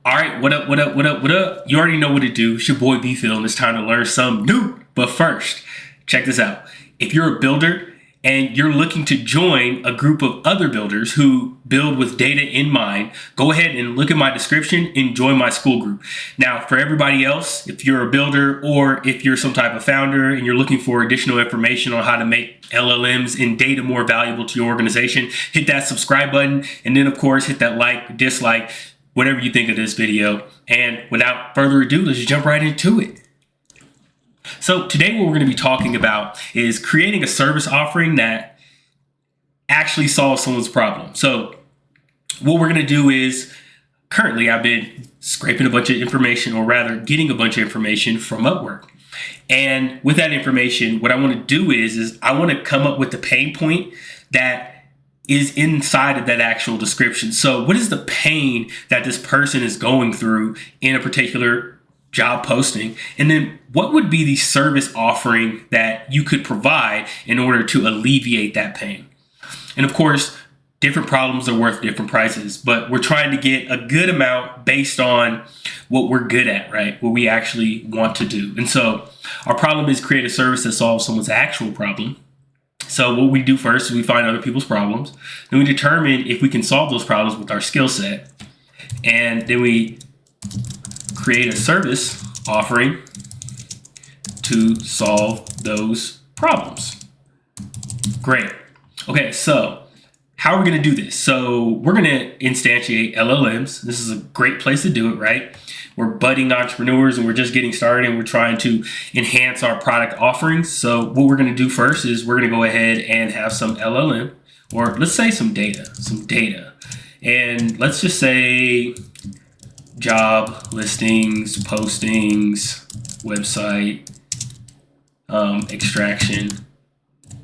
All right, what up, what up, what up, what up? You already know what to do. It's your boy B-Phil, and it's time to learn something new. But first, check this out. If you're a builder and you're looking to join a group of other builders who build with data in mind, go ahead and look at my description and join my school group. Now, for everybody else, if you're a builder or if you're some type of founder and you're looking for additional information on how to make LLMs and data more valuable to your organization, hit that subscribe button, and then of course hit that like, dislike, whatever you think of this video. And without further ado, let's jump right into it. So today what we're going to be talking about is creating a service offering that actually solves someone's problem. So what we're going to do is, currently I've been scraping a bunch of information, or rather getting a bunch of information from Upwork. And with that information, what I want to do is I want to come up with the pain point that is inside of that actual description. So what is the pain that this person is going through in a particular job posting? And then what would be the service offering that you could provide in order to alleviate that pain? And of course, different problems are worth different prices, but we're trying to get a good amount based on what we're good at, right? What we actually want to do. And so our problem is create a service that solves someone's actual problem. So what we do first is we find other people's problems. Then we determine if we can solve those problems with our skill set. And then we create a service offering to solve those problems. Great. Okay, so how are we going to do this? So we're going to instantiate LLMs. This is a great place to do it, right? We're budding entrepreneurs and we're just getting started and we're trying to enhance our product offerings. So what we're going to do first is we're going to go ahead and have some LLM, or let's say some data. And let's just say job listings, postings, website, extraction,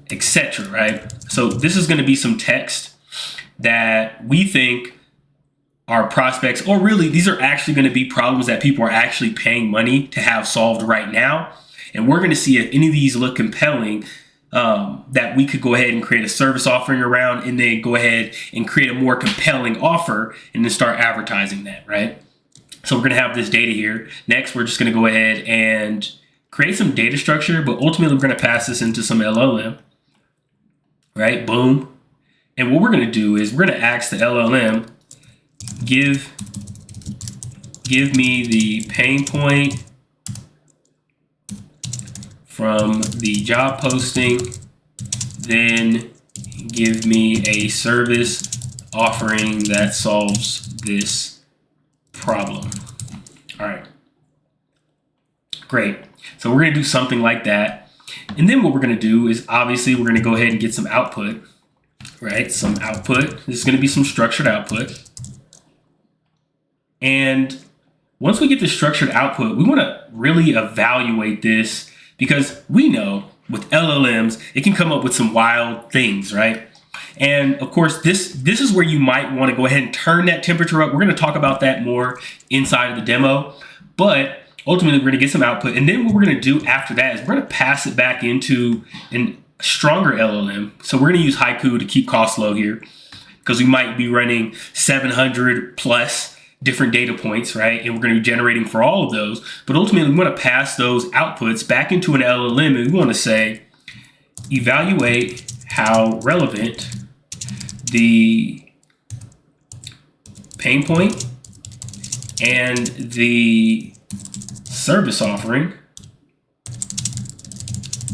etc. Right? So this is going to be some text that we think our prospects, or really these are actually going to be problems that people are actually paying money to have solved right now. And we're going to see if any of these look compelling, that we could go ahead and create a service offering around, and then go ahead and create a more compelling offer and then start advertising that, right? So we're going to have this data here. Next, we're just going to go ahead and create some data structure, but ultimately we're going to pass this into some LLM, right? Boom. And what we're going to do is we're going to ask the LLM, give me the pain point from the job posting, then give me a service offering that solves this problem. All right, great. So we're going to do something like that. And then what we're going to do is, obviously, we're going to go ahead and get some output, right? Some output. This is going to be some structured output. And once we get the structured output, we want to really evaluate this, because we know with LLMs, it can come up with some wild things, right? And of course, this is where you might want to go ahead and turn that temperature up. We're going to talk about that more inside of the demo, but ultimately we're going to get some output. And then what we're going to do after that is we're going to pass it back into a stronger LLM. So we're going to use Haiku to keep costs low here, because we might be running 700 plus different data points, right? And we're going to be generating for all of those. But ultimately, we want to pass those outputs back into an LLM, and we want to say, evaluate how relevant the pain point and the service offering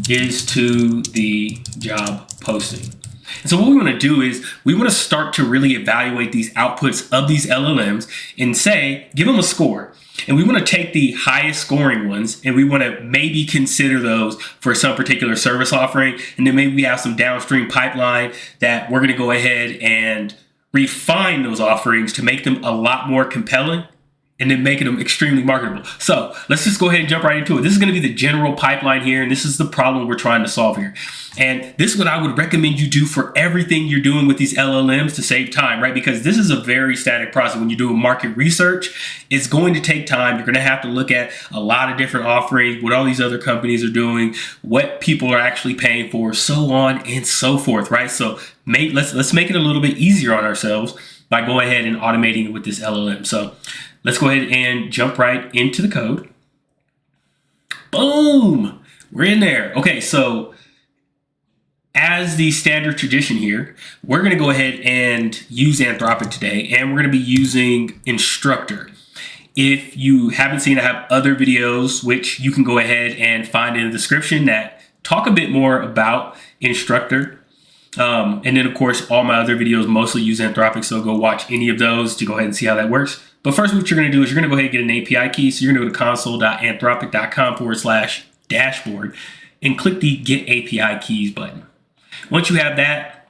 is to the job posting. And so what we want to do is we want to start to really evaluate these outputs of these LLMs and say, give them a score. And we want to take the highest scoring ones and we want to maybe consider those for some particular service offering. And then maybe we have some downstream pipeline that we're going to go ahead and refine those offerings to make them a lot more compelling, and then making them extremely marketable. So let's just go ahead and jump right into it. This is going to be the general pipeline here, and this is the problem we're trying to solve here. And this is what I would recommend you do for everything you're doing with these LLMs to save time, right? Because this is a very static process. When you do a market research, it's going to take time. You're going to have to look at a lot of different offerings, what all these other companies are doing, what people are actually paying for, so on and so forth, right? So let's make it a little bit easier on ourselves. by going ahead and automating it with this LLM. So let's go ahead and jump right into the code. Boom, we're in there. Okay, so as the standard tradition here, we're going to go ahead and use Anthropic today, and we're going to be using Instructor. If you haven't seen, I have other videos which you can go ahead and find in the description that talk a bit more about Instructor. And then, of course, all my other videos mostly use Anthropic, so go watch any of those to go ahead and see how that works. But first, what you're going to do is you're going to go ahead and get an API key. So you're going to go to console.anthropic.com/dashboard and click the Get API Keys button. Once you have that,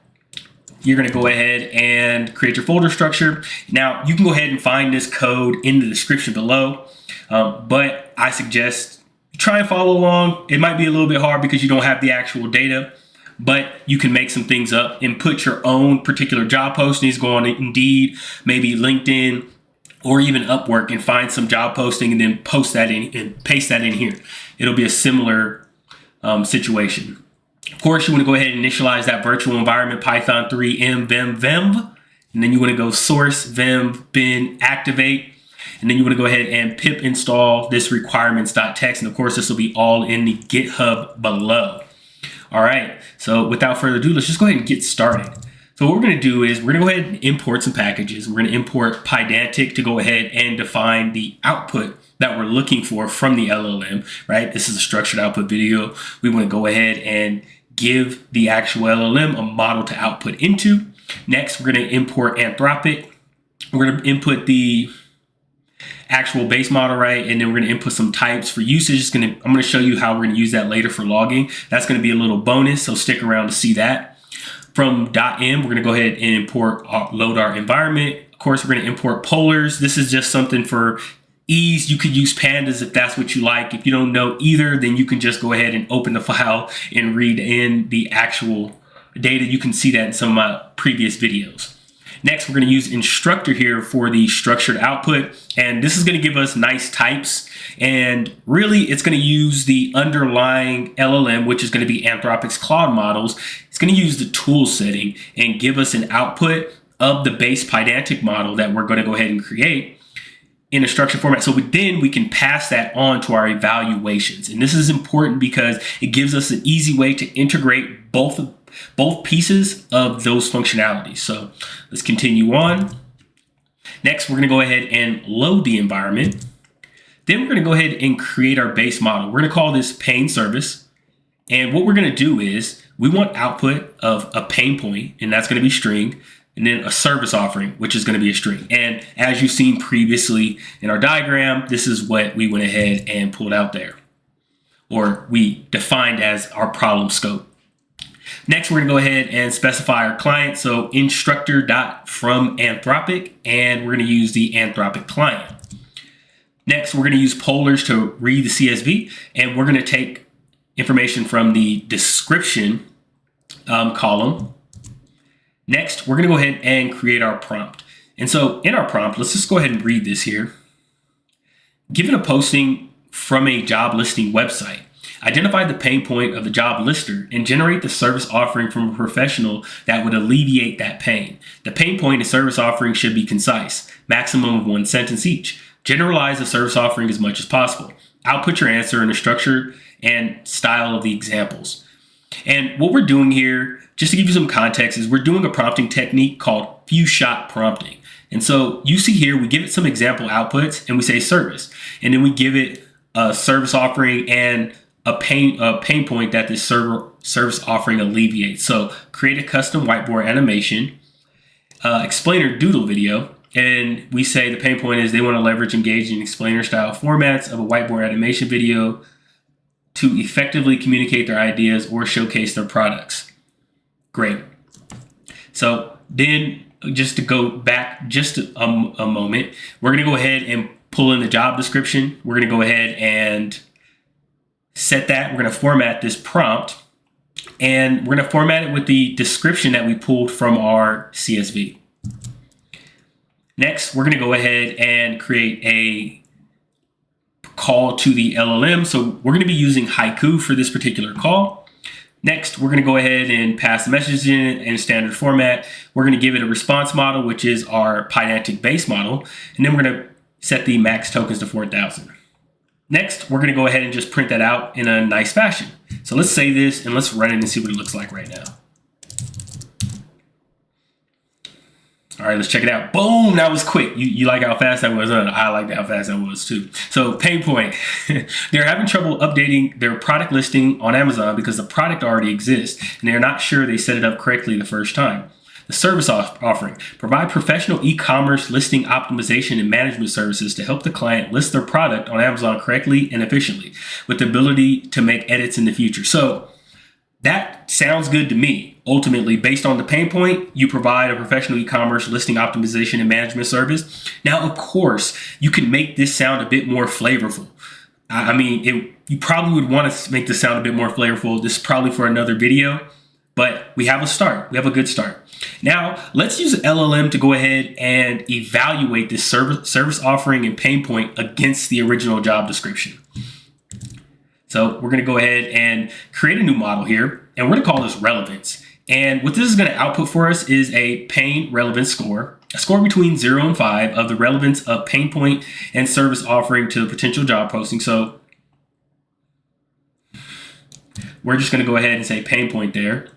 you're going to go ahead and create your folder structure. Now, you can go ahead and find this code in the description below, but I suggest try and follow along. It might be a little bit hard because you don't have the actual data, but you can make some things up and put your own particular job postings, go on Indeed, maybe LinkedIn, or even Upwork, and find some job posting and then post that in and paste that in here. It'll be a similar situation. Of course, you want to go ahead and initialize that virtual environment, Python 3 env venv, and then you want to go source venv bin activate, and then you want to go ahead and pip install this requirements.txt, and of course, this will be all in the GitHub below. All right, so without further ado, let's just go ahead and get started. So what we're going to do is we're going to go ahead and import some packages. We're going to import Pydantic to go ahead and define the output that we're looking for from the LLM, right? This is a structured output video. We want to go ahead and give the actual LLM a model to output into. Next, we're going to import Anthropic. We're going to input the actual base model, right? And then we're going to input some types for usage. I'm going to show you how we're going to use that later for logging. That's going to be a little bonus, so stick around to see that. From .m, we're going to go ahead and import, load our environment. Of course, we're going to import polars. This is just something for ease. You could use pandas if that's what you like. If you don't know either, then you can just go ahead and open the file and read in the actual data. You can see that in some of my previous videos. Next, we're going to use Instructor here for the structured output. And this is going to give us nice types. And really, it's going to use the underlying LLM, which is going to be Anthropic's Claude models. It's going to use the tool setting and give us an output of the base Pydantic model that we're going to go ahead and create in a structured format. So then we can pass that on to our evaluations. And this is important because it gives us an easy way to integrate both pieces of those functionalities. So let's continue on. Next, we're going to go ahead and load the environment. Then we're going to go ahead and create our base model. We're going to call this pain service. And what we're going to do is we want output of a pain point, and that's going to be string, and then a service offering, which is going to be a string. And as you've seen previously in our diagram, this is what we went ahead and pulled out there, or we defined as our problem scope. Next, we're going to go ahead and specify our client. So instructor.fromAnthropic, and we're going to use the Anthropic client. Next, we're going to use polars to read the CSV, and we're going to take information from the description column. Next, we're going to go ahead and create our prompt. And so in our prompt, let's just go ahead and read this here. Given a posting from a job listing website, identify the pain point of the job lister and generate the service offering from a professional that would alleviate that pain. The pain point and service offering should be concise, maximum of 1 sentence each. Generalize the service offering as much as possible. Output your answer in the structure and style of the examples. And what we're doing here, just to give you some context, is we're doing a prompting technique called few shot prompting. And so you see here, we give it some example outputs and we say service. And then we give it a service offering and a pain point that this service offering alleviates. So create a custom whiteboard animation, explainer doodle video, and we say the pain point is they want to leverage engaging explainer style formats of a whiteboard animation video to effectively communicate their ideas or showcase their products. Great. So then just to go back just a moment, we're going to go ahead and pull in the job description. We're going to go ahead and set that. We're going to format this prompt, and we're going to format it with the description that we pulled from our CSV. Next, we're going to go ahead and create a call to the LLM. So we're going to be using Haiku for this particular call. Next, we're going to go ahead and pass the message in standard format. We're going to give it a response model, which is our Pydantic base model. And then we're going to set the max tokens to 4,000. Next, we're going to go ahead and just print that out in a nice fashion. So let's save this and let's run it and see what it looks like right now. All right, let's check it out. Boom, that was quick. You like how fast that was? I liked how fast that was too. So pain point. They're having trouble updating their product listing on Amazon because the product already exists and they're not sure they set it up correctly the first time. The service offering. Provide professional e-commerce listing optimization and management services to help the client list their product on Amazon correctly and efficiently with the ability to make edits in the future. So that sounds good to me. Ultimately, based on the pain point, you provide a professional e-commerce listing optimization and management service. Now, of course, you can make this sound a bit more flavorful. I mean, you probably would want to make this sound a bit more flavorful. This is probably for another video, but we have a start. We have a good start. Now, let's use an LLM to go ahead and evaluate this service offering and pain point against the original job description. So we're going to go ahead and create a new model here, and we're going to call this relevance. And what this is going to output for us is a pain relevance score, a score between 0 and 5 of the relevance of pain point and service offering to the potential job posting. So we're just going to go ahead and say pain point there.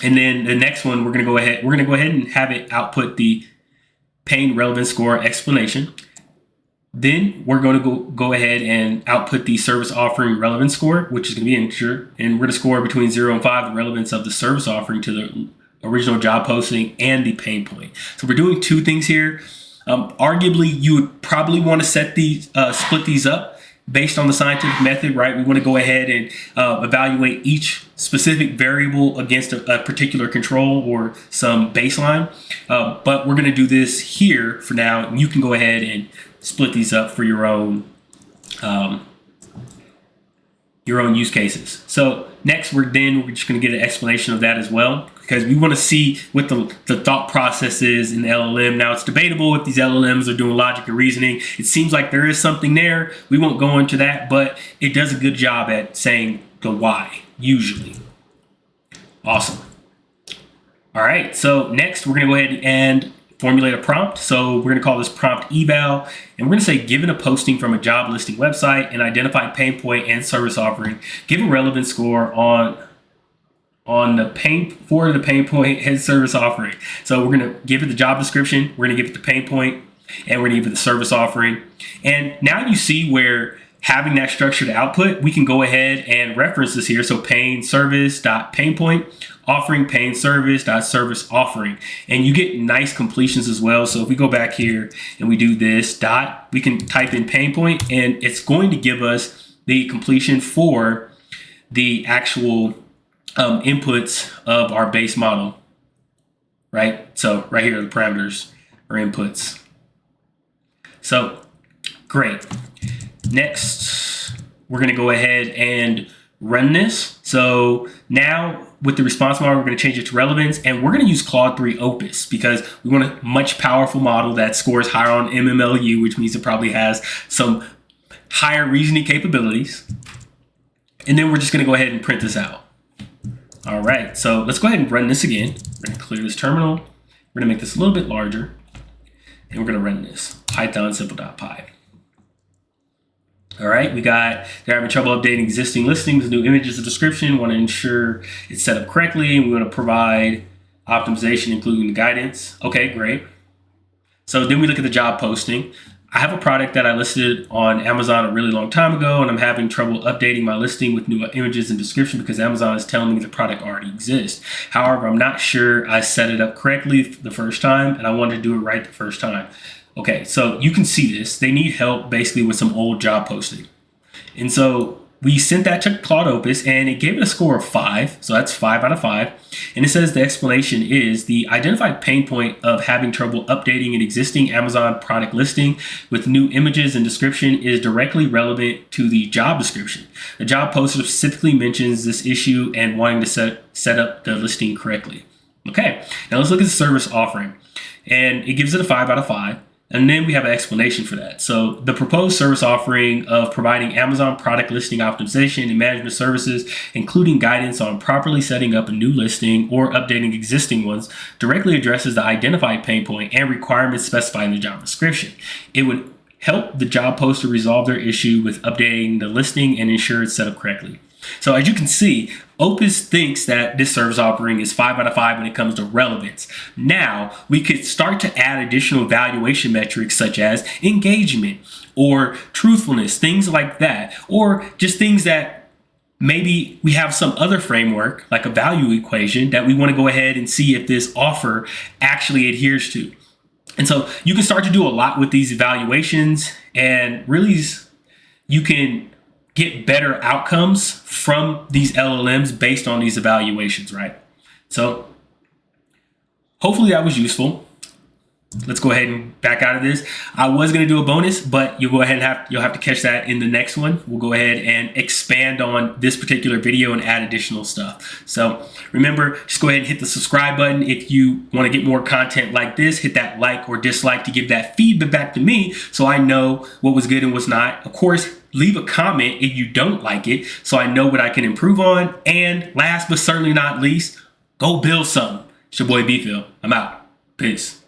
And then the next one, we're going to go ahead and have it output the pain relevance score explanation. Then we're going to go ahead and output the service offering relevance score, which is going to be an integer. And we're going to score between 0 and 5 the relevance of the service offering to the original job posting and the pain point. So we're doing two things here. Arguably, you would probably want to set these, split these up based on the scientific method, right? We want to go ahead and evaluate each specific variable against a particular control or some baseline. But we're going to do this here for now. And you can go ahead and split these up for your own use cases. So next, we're just going to get an explanation of that as well, because we want to see what the thought process is in the LLM. Now, it's debatable if these LLMs are doing logic and reasoning. It seems like there is something there. We won't go into that, but it does a good job at saying the why, usually. Awesome. All right, so next, we're going to go ahead and formulate a prompt. So we're going to call this prompt eval, and we're going to say, given a posting from a job listing website and identified pain point and service offering, give a relevant score on the pain point and service offering. So we're going to give it the job description, we're going to give it the pain point, and we're going to give it the service offering. And now you see where having that structured output, we can go ahead and reference this here. So pain service dot pain point offering pain service dot service offering, and you get nice completions as well. So if we go back here and we do this dot, we can type in pain point, and it's going to give us the completion for the actual inputs of our base model, right? So right here are the parameters or inputs. So great. Next, we're going to go ahead and run this. So now with the response model, we're going to change it to relevance, and we're going to use Claude 3 Opus because we want a much powerful model that scores higher on MMLU, which means it probably has some higher reasoning capabilities. And then we're just going to go ahead and print this out. All right, so let's go ahead and run this again. We're going to clear this terminal. We're going to make this a little bit larger, and we're going to run this Python simple.py. All right, they're having trouble updating existing listings, new images, and description. Want to ensure it's set up correctly, and we want to provide optimization, including the guidance. Okay, great. So then we look at the job posting. I have a product that I listed on Amazon a really long time ago, and I'm having trouble updating my listing with new images and description because Amazon is telling me the product already exists. However, I'm not sure I set it up correctly the first time, and I wanted to do it right the first time. Okay, so you can see this. They need help basically with some old job posting. And so we sent that to Claude Opus, and it gave it a score of 5. So that's 5 out of 5. And it says the explanation is the identified pain point of having trouble updating an existing Amazon product listing with new images and description is directly relevant to the job description. The job poster specifically mentions this issue and wanting to set up the listing correctly. Okay, now let's look at the service offering. And it gives it a 5 out of 5. And then we have an explanation for that. So the proposed service offering of providing Amazon product listing optimization and management services, including guidance on properly setting up a new listing or updating existing ones, directly addresses the identified pain point and requirements specified in the job description. It would help the job poster resolve their issue with updating the listing and ensure it's set up correctly. So as you can see, Opus thinks that this service offering is 5 out of 5 when it comes to relevance. Now, we could start to add additional evaluation metrics such as engagement or truthfulness, things like that, or just things that maybe we have some other framework like a value equation that we want to go ahead and see if this offer actually adheres to. And so you can start to do a lot with these evaluations, and really you can get better outcomes from these LLMs based on these evaluations, right? So hopefully that was useful. Let's go ahead and back out of this. I was going to do a bonus, but you'll have to catch that in the next one. We'll go ahead and expand on this particular video and add additional stuff. So remember, just go ahead and hit the subscribe button. If you want to get more content like this, hit that like or dislike to give that feedback back to me so I know what was good and what's not. Of course, leave a comment if you don't like it so I know what I can improve on. And last but certainly not least, go build something. It's your boy B-Phil. I'm out. Peace.